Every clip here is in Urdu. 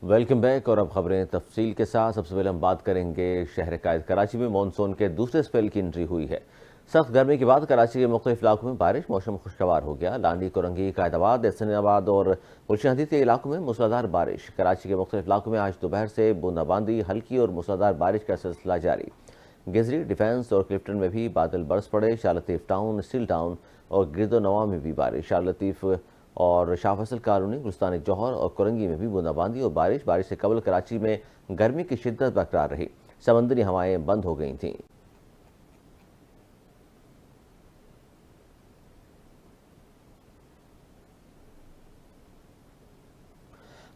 ویلکم بیک اور اب خبریں تفصیل کے ساتھ۔ سب سے پہلے ہم بات کریں گے شہر قائد کراچی میں مانسون کے دوسرے سپیل کی انٹری ہوئی ہے۔ سخت گرمی کے بعد کراچی کے مختلف علاقوں میں بارش، موسم خوشگوار ہو گیا۔ لانڈی، کرنگی، قائد آباد، احسن آباد اور گلشن حدید کے علاقوں میں موسلادھار بارش۔ کراچی کے مختلف علاقوں میں آج دوپہر سے بوندا باندی، ہلکی اور موسلادھار بارش کا سلسلہ جاری۔ گزری، ڈیفنس اور کلفٹن میں بھی بادل برس پڑے۔ شاہ لطیف ٹاؤن، اسٹیل ٹاؤن اور گرد و نواح میں بھی بارش۔ شاہ لطیف اور شاہ فیصل کالونی، گلستان جوہر اور کرنگی میں بھی بوندا باندی اور بارش سے قبل کراچی میں گرمی کی شدت برقرار رہی۔ سمندری ہوائیں بند ہو گئی تھیں۔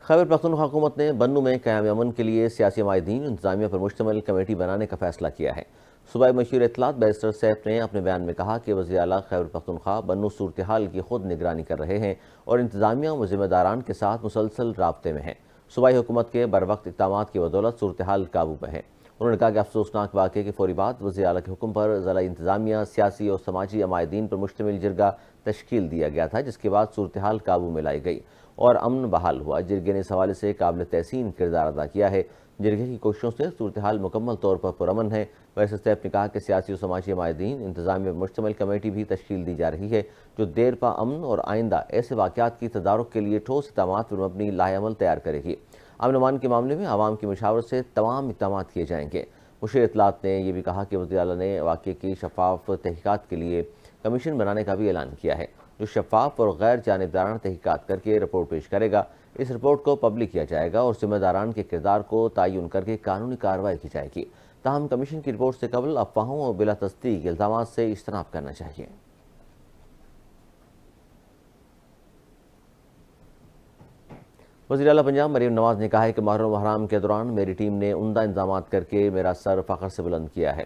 خیبر پختونخوا حکومت نے بنوں میں قیام امن کے لیے سیاسی ماہدین انتظامیہ پر مشتمل کمیٹی بنانے کا فیصلہ کیا ہے۔ صوبائی مشیر اطلاعات بیرسٹر سیف نے اپنے بیان میں کہا کہ وزیر اعلیٰ خیبر پختونخوا بنوں صورتحال کی خود نگرانی کر رہے ہیں اور انتظامیہ و ذمہ داران کے ساتھ مسلسل رابطے میں ہیں۔ صوبائی حکومت کے بروقت اقدامات کی بدولت صورتحال قابو میں ہے۔ انہوں نے کہا کہ افسوسناک واقعے کے فوری بعد وزیر اعلیٰ کے حکم پر ضلعی انتظامیہ، سیاسی اور سماجی عمائدین پر مشتمل جرگہ تشکیل دیا گیا تھا، جس کے بعد صورتحال قابو میں لائی گئی اور امن بحال ہوا۔ جرگے نے اس حوالے سے قابل تحسین کردار ادا کیا ہے۔ جرگے کی کوششوں سے صورتحال مکمل طور پر پرامن ہے۔ ویسے سیف نے کہا کہ سیاسی و سماجی عمائدین انتظامیہ پر مشتمل کمیٹی بھی تشکیل دی جا رہی ہے، جو دیر پا امن اور آئندہ ایسے واقعات کی تدارک کے لیے ٹھوس اقدامات پر مبنی لاہ عمل تیار کرے گی۔ امن و امان کے معاملے میں عوام کی مشاورت سے تمام اقدامات کیے جائیں گے۔ مشیر اطلاعات نے یہ بھی کہا کہ وزیر اعلیٰ نے واقعے کی شفاف تحقیقات کے لیے کمیشن بنانے کا بھی اعلان کیا ہے، جو شفاف اور غیر جانبدارانہ تحقیقات کر کے رپورٹ پیش کرے گا۔ اس رپورٹ کو پبلک کیا جائے گا اور ذمہ داران کے کردار کو تعین کر کے قانونی کارروائی کی جائے گی۔ تاہم کمیشن کی رپورٹ سے قبل افواہوں اور بلا تصدیق الزامات سے اجتناب کرنا چاہیے۔ وزیر اعلیٰ پنجاب مریم نواز نے کہا ہے کہ محرم الحرام کے دوران میری ٹیم نے عمدہ انتظامات کر کے میرا سر فخر سے بلند کیا ہے۔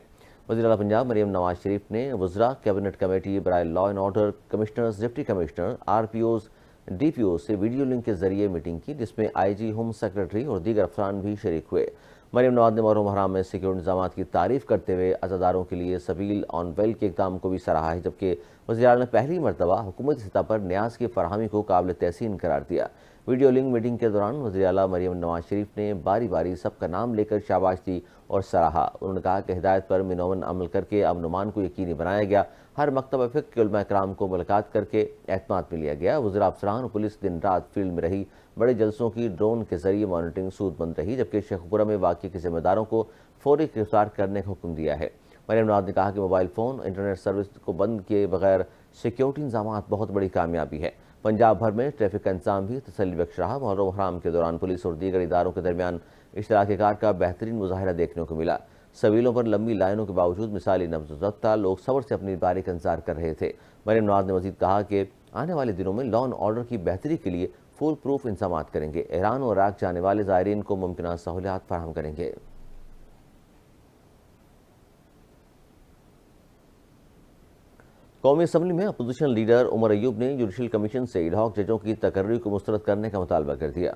وزیر اعلیٰ پنجاب مریم نواز شریف نے وزراء، کیبنٹ کمیٹی برائے law and order, commissioners, deputy commissioner, R P Os, D P Os سے ویڈیو لنک کے ذریعے میٹنگ کی، جس میں آئی جی، ہوم سیکرٹری اور دیگر افسران بھی شریک ہوئے۔ مریم نواز نے محرم الحرام میں سیکورٹی انتظامات کی تعریف کرتے ہوئے عزاداروں کے لیے سبیل آن ویل کے اقدام کو بھی سراہا ہے، جبکہ وزیر اعلیٰ نے پہلی مرتبہ حکومتی سطح پر نیاز کی فراہمی کو قابل تحسین قرار دیا۔ ویڈیو لنک میٹنگ کے دوران وزیر اعلیٰ مریم نواز شریف نے باری باری سب کا نام لے کر شاباش دی اور سراہا۔ انہوں نے کہا کہ ہدایت پر منومن عمل کر کے امن و امان کو یقینی بنایا گیا۔ ہر مکتبہ فقہ کے علماء کرام کو ملاقات کر کے اعتماد میں لیا گیا۔ وزراء، افسران اور پولیس دن رات فیلڈ میں رہی۔ بڑے جلسوں کی ڈرون کے ذریعے مانیٹرنگ سود مند رہی، جبکہ شیخ پورہ میں واقعے کے ذمہ داروں کو فوری گرفتار کرنے کا حکم دیا ہے۔ مریم نواز نے کہا کہ موبائل فون، انٹرنیٹ سروس کو بند کیے بغیر سیکیورٹی انتظامات بہت بڑی کامیابی ہے۔ پنجاب بھر میں ٹریفک کا انتظام بھی تسلی بخش رہا۔ محرم الحرام کے دوران پولیس اور دیگر اداروں کے درمیان اشتراک کار کا بہترین مظاہرہ دیکھنے کو ملا۔ سبیلوں پر لمبی لائنوں کے باوجود مثالی نبض و ضبط تھا، لوگ صبر سے اپنی باری کا انتظار کر رہے تھے۔ مریم نواز نے مزید کہا کہ آنے والے دنوں میں لا اینڈ آرڈر کی بہتری کے لیے فول پروف انتظامات کریں گے، ایران اور عراق جانے والے زائرین کو ممکنہ سہولیات فراہم کریں گے۔ قومی اسمبلی میں اپوزیشن لیڈر عمر ایوب نے جوڈیشل کمیشن سے ایڈ ہاک ججوں کی تقرری کو مسترد کرنے کا مطالبہ کر دیا۔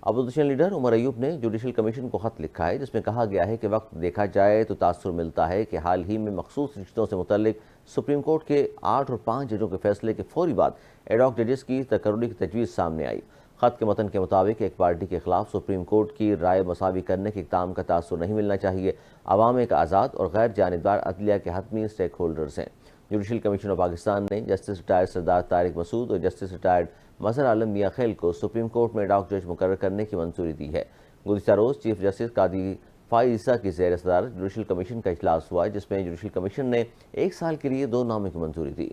اپوزیشن لیڈر عمر ایوب نے جوڈیشل کمیشن کو خط لکھا ہے، جس میں کہا گیا ہے کہ وقت دیکھا جائے تو تاثر ملتا ہے کہ حال ہی میں مخصوص رشتوں سے متعلق سپریم کورٹ کے 8 اور 5 ججوں کے فیصلے کے فوری بعد ایڈ ہاک ججز کی تقرری کی تجویز سامنے آئی۔ خط کے متن کے مطابق ایک پارٹی کے خلاف سپریم کورٹ کی رائے مساوی کرنے کے اقدام کا تاثر نہیں ملنا چاہیے۔ عوام ایک آزاد اور غیر جانبدار عدلیہ کے حتمی اسٹیک ہولڈرز ہیں۔ جوڈیشل کمیشن آف پاکستان نے جسٹس ریٹائرڈ سردار طارق مسعود اور جسٹس ریٹائرڈ مظہر عالم میاں خیل کو سپریم کورٹ میں ایڈ ہاک جج مقرر کرنے کی منظوری دی ہے۔ گزشتہ روز چیف جسٹس قاضی فائز عیسیٰ کی زیر صدارت جوڈیشل کمیشن کا اجلاس ہوا، جس میں جوڈیشل کمیشن نے 1 سال کے لیے 2 ناموں کی منظوری دی۔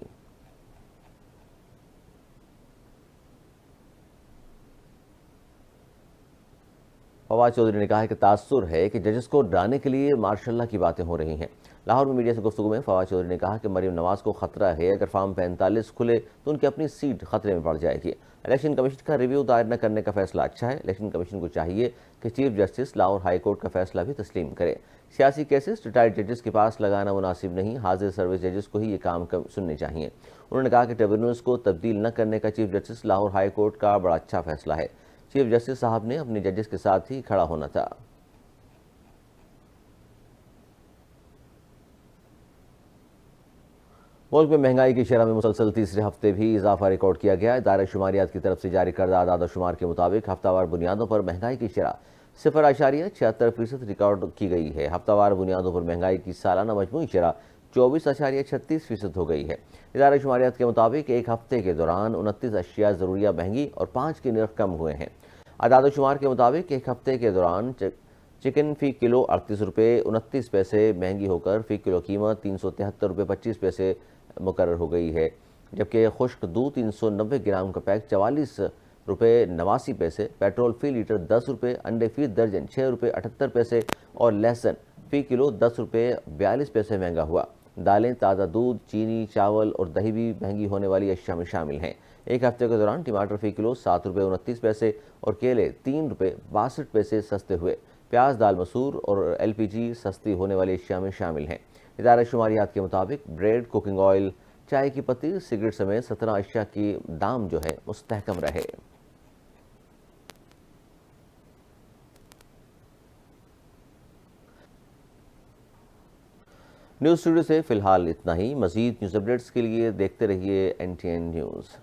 فواد چودھری نے کہا ہے کہ تاثر ہے کہ ججز کو ڈرانے کے لیے مارشل لا کی باتیں ہو رہی ہیں۔ لاہور میں میڈیا سے گفتگو میں فواد چودھری نے کہا کہ مریم نواز کو خطرہ ہے، اگر فارم 45 کھلے تو ان کی اپنی سیٹ خطرے میں پڑ جائے گی۔ الیکشن کمیشن کا ریویو دائر نہ کرنے کا فیصلہ اچھا ہے۔ الیکشن کمیشن کو چاہیے کہ chief justice Lahore high court کا فیصلہ بھی تسلیم کرے۔ سیاسی کیسز ریٹائرڈ ججز کے پاس لگانا مناسب نہیں، حاضر سروس ججز کو ہی یہ کام سننے چاہیے۔ انہوں نے کہا کہ ٹریبیونلز کو تبدیل نہ کرنے کا chief justice Lahore high court کا بڑا اچھا فیصلہ ہے۔ چیف جسٹس صاحب نے اپنے ججز کے ساتھ ہی کھڑا ہونا تھا۔ ملک میں مہنگائی کی شرح میں مسلسل تیسرے ہفتے بھی اضافہ ریکارڈ کیا گیا ہے۔ ادارہ شماریات کی طرف سے جاری کردہ اعداد و شمار کے مطابق ہفتہ وار بنیادوں پر مہنگائی کی شرح 0.76% ریکارڈ کی گئی ہے۔ ہفتہ وار بنیادوں پر مہنگائی کی سالانہ مجموعی شرح 24.36% ہو گئی ہے۔ ادارہ شماریات کے مطابق ایک ہفتے کے دوران 29 اشیاء ضروریہ مہنگی اور 5 کے نرخ کم ہوئے ہیں۔ اعداد و شمار کے مطابق ایک ہفتے کے دوران چکن فی کلو 38 روپے 29 پیسے مہنگی ہو کر فی کلو قیمت 373 روپے 25 پیسے مقرر ہو گئی ہے، جبکہ خشک دودھ 390 گرام کا پیک 44 روپے 89 پیسے، پیٹرول فی لیٹر 10 روپے، انڈے فی درجن 6 روپے 78 پیسے اور لہسن فی کلو 10 روپے 42 پیسے مہنگا ہوا۔ دالیں، تازہ دودھ، چینی، چاول اور دہی بھی مہنگی ہونے والی اشیاء میں شامل ہیں۔ ایک ہفتے کے دوران ٹماٹر فی کلو 7 روپے 29 پیسے اور کیلے 3 روپے 62 پیسے سستے ہوئے۔ پیاز، دال مسور اور ایل پی جی سستی ہونے والی اشیاء میں شامل ہیں۔ ادارہ شماریات کے مطابق بریڈ، کوکنگ آئل، چائے کی پتی، سگریٹ سمیت 17 اشیاء کی دام جو ہے مستحکم رہے۔ نیوز اسٹوڈیو سے فی الحال اتنا ہی۔ مزید نیوز اپڈیٹس کے لیے دیکھتے رہیے NTN نیوز۔